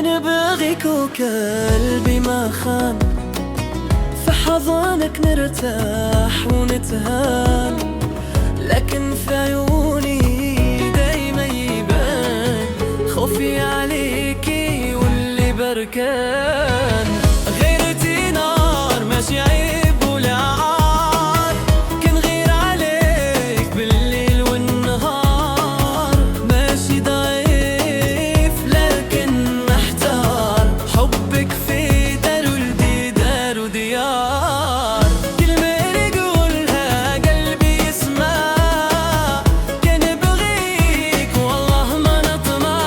كان بغيك وقلبي ما خان، في حضنك نرتاح ونتهان، لكن في عيوني دايما يبان خوفي عليكي واللي بركان. غيرتي نار ماشي عيب ولا عار، كنغير عليك بالليل والنهار، ماشي ضعيف لكن محتار، حبك في دار ولدي دار وديار. كلمة نقولها قلبي يسمع، كان بغيك والله ما نطمع،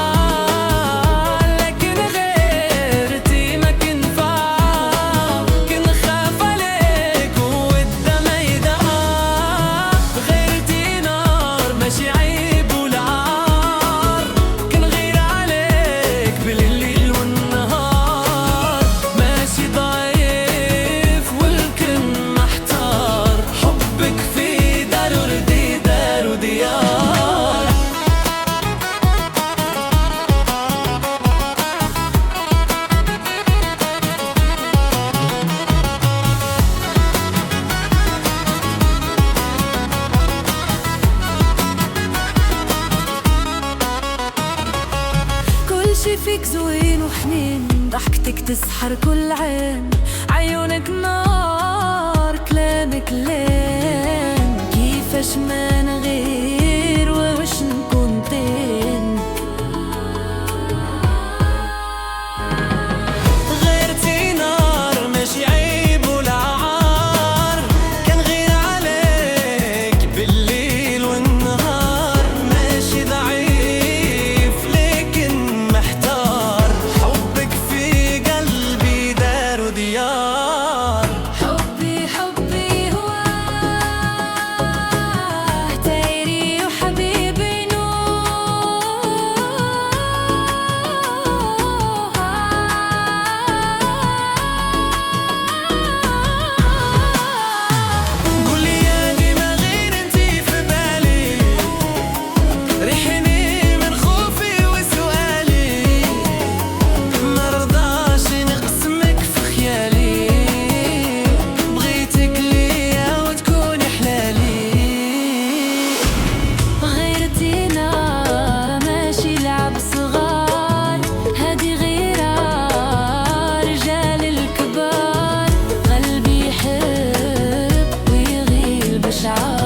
لكن غيرتي ما كنفع، كنخاف عليك والدمع يدعى. غيرتي نار ماشي عيب ولا عار، كنغير عليك بالليل والنهار، ماشي ضعيف والكن محتار، حبك في دار ولدي دار وديار. كل شي فيك زوين وحنين، ضحكتك تسحر كل عين، عيونك نار كلامك لين، كيفاش ما نغير وش نكون طين. غيرتي نار ماشي عيب ولا عار، كنغير عليك بالليل والنهار، ماشي ضعيف لكن محتار، حبك في قلبي دار وديار. حبي حبي هواه تايري وحبيبي قولي يا ديما غير انتي في بالي، ريحيني من خوفي وسؤالي، مرضاش نقسمك في خيالي، بغيتك ليا وتكوني حلالي. غيرتي نار ماشي لعب صغار، هادي غيرة رجال الكبار، قلبي يحب ويغير بشعار.